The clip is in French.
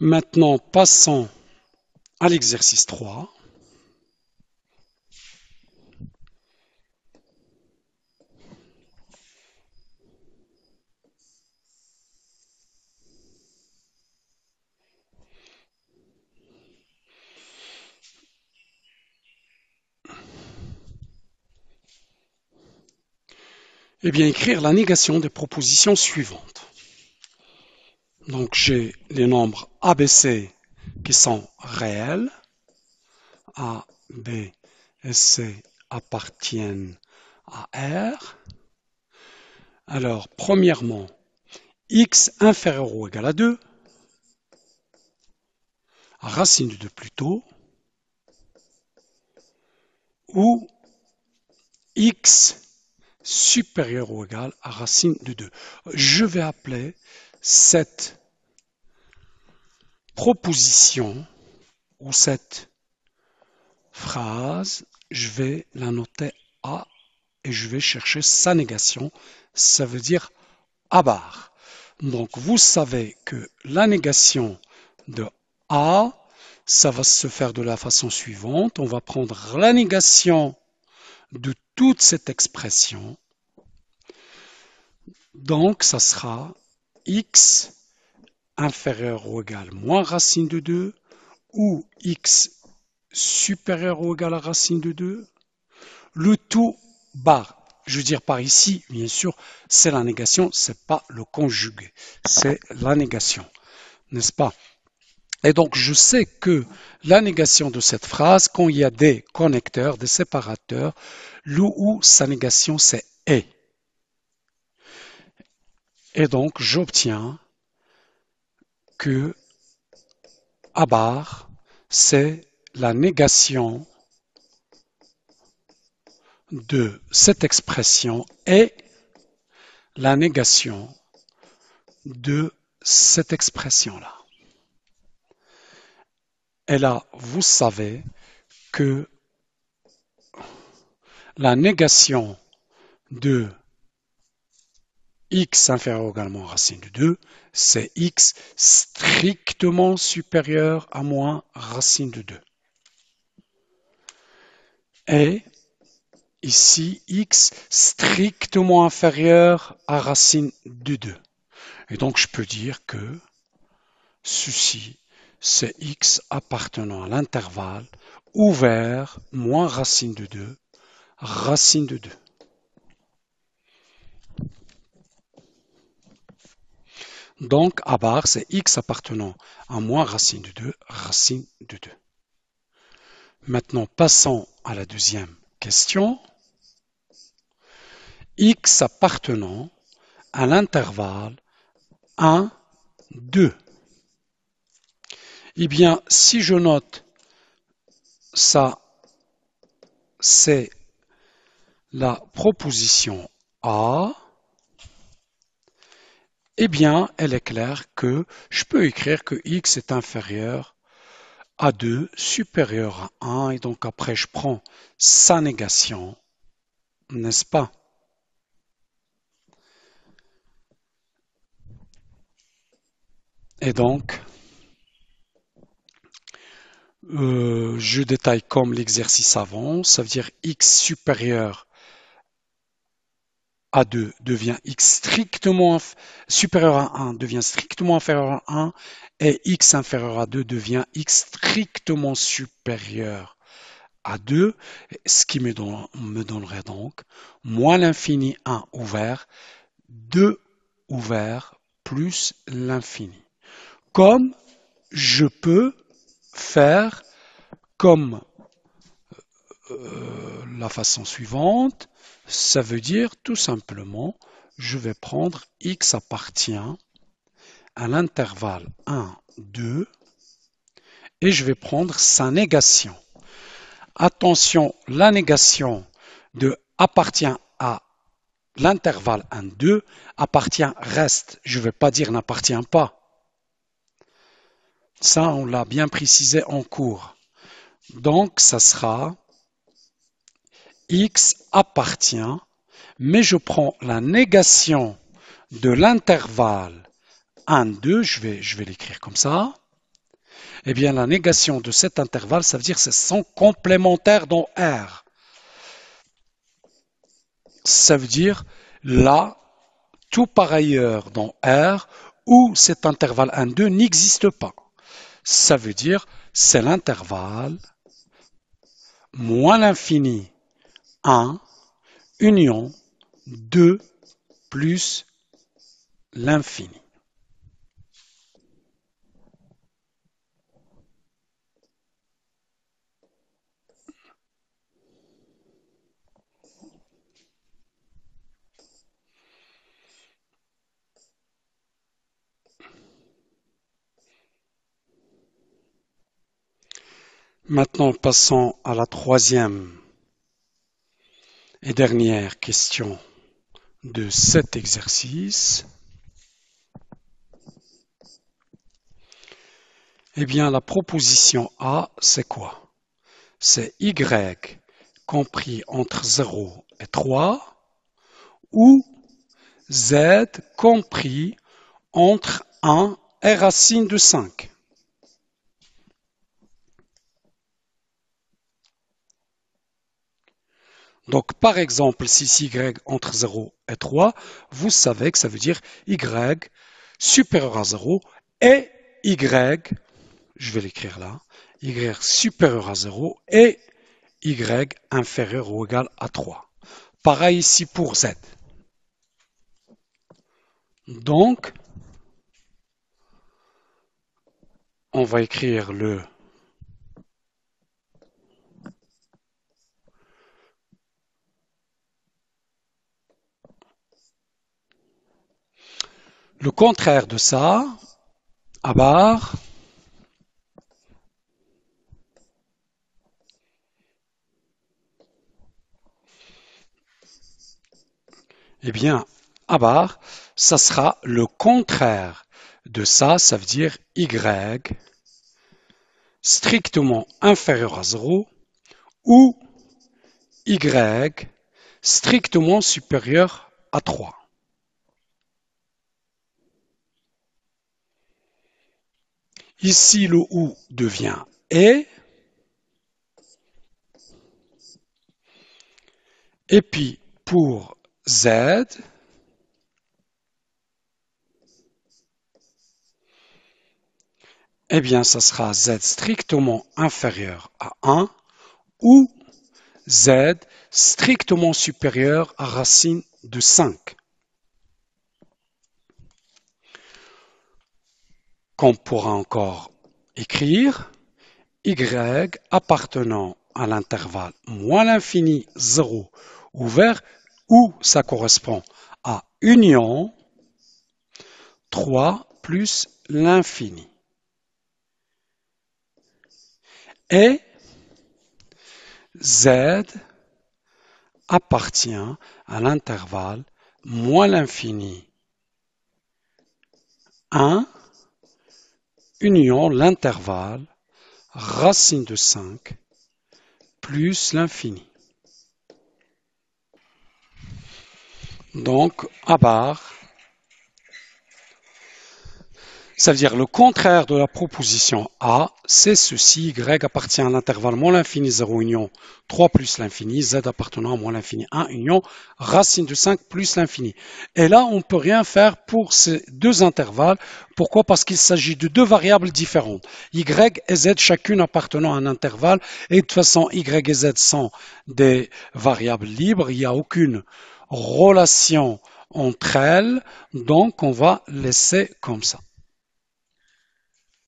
Maintenant, passons à l'exercice 3. Eh bien, écrire la négation des propositions suivantes. Donc, j'ai les nombres ABC qui sont réels. A, B et C appartiennent à R. Alors, premièrement, x inférieur ou égal à 2, racine de 2 plutôt, ou x supérieur ou égal à racine de 2. Je vais appeler cette proposition ou cette phrase, je vais la noter A et je vais chercher sa négation. Ça veut dire A bar. Donc vous savez que la négation de A, ça va se faire de la façon suivante. On va prendre la négation de toute cette expression. Donc ça sera x inférieur ou égal moins racine de 2 ou x supérieur ou égal à racine de 2, le tout bar. Je veux dire par ici, bien sûr, c'est la négation, c'est pas le conjugué, c'est la négation, n'est-ce pas? Et donc je sais que la négation de cette phrase, quand il y a des connecteurs, des séparateurs, le ou sa négation c'est et. Et donc j'obtiens que A bar, c'est la négation de cette expression et la négation de cette expression-là. Et là, vous savez que la négation de x inférieur également à racine de 2, c'est x strictement supérieur à moins racine de 2. Et ici, x strictement inférieur à racine de 2. Et donc, je peux dire que ceci, c'est x appartenant à l'intervalle ouvert moins racine de 2, racine de 2. Donc, A bar, c'est x appartenant à moins racine de 2, racine de 2. Maintenant, passons à la deuxième question. X appartenant à l'intervalle 1, 2. Eh bien, si je note ça, c'est la proposition A, eh bien, elle est claire que je peux écrire que x est inférieur à 2, supérieur à 1, et donc après je prends sa négation, n'est-ce pas? Et donc, je détaille comme l'exercice avant, ça veut dire x supérieur à 2 devient x strictement supérieur à 1 devient strictement inférieur à 1 et x inférieur à 2 devient x strictement supérieur à 2, ce qui me donnerait donc moins l'infini 1 ouvert, 2 ouvert plus l'infini. Comme je peux faire comme la façon suivante, ça veut dire tout simplement, je vais prendre x appartient à l'intervalle 1, 2 et je vais prendre sa négation. Attention, la négation de appartient à l'intervalle 1, 2, appartient, reste. Je ne vais pas dire n'appartient pas. Ça, on l'a bien précisé en cours. Donc, ça sera x appartient, mais je prends la négation de l'intervalle 1, 2, je vais l'écrire comme ça. Eh bien, la négation de cet intervalle, ça veut dire que c'est son complémentaire dans R. Ça veut dire là, tout par ailleurs dans R où cet intervalle 1, 2 n'existe pas. Ça veut dire c'est l'intervalle moins l'infini 1 union 2 plus l'infini. Maintenant, passons à la troisième et dernière question de cet exercice. Eh bien, la proposition A, c'est quoi? C'est y compris entre 0 et 3 ou z compris entre 1 et racine de 5. Donc, par exemple, si y entre 0 et 3, vous savez que ça veut dire y supérieur à 0 et y, je vais l'écrire là, y supérieur à 0 et y inférieur ou égal à 3. Pareil ici pour z. Donc, on va écrire le contraire de ça, à barre, eh bien, à barre, ça sera le contraire de ça, ça veut dire y strictement inférieur à 0 ou y strictement supérieur à 3. Ici, le ou devient et. Et puis, pour z, eh bien, ça sera z strictement inférieur à 1 ou z strictement supérieur à racine de 5. Qu'on pourra encore écrire y appartenant à l'intervalle moins l'infini 0 ouvert où ça correspond à union 3 plus l'infini. Et z appartient à l'intervalle moins l'infini 1 union l'intervalle racine de 5 plus l'infini. Donc, à barre, ça veut dire le contraire de la proposition A, c'est ceci, y appartient à l'intervalle moins l'infini 0 union 3 plus l'infini, z appartenant à moins l'infini 1 union racine de 5 plus l'infini. Et là, on ne peut rien faire pour ces deux intervalles. Pourquoi? Parce qu'il s'agit de deux variables différentes. Y et z, chacune appartenant à un intervalle. Et de toute façon, y et z sont des variables libres. Il n'y a aucune relation entre elles. Donc, on va laisser comme ça.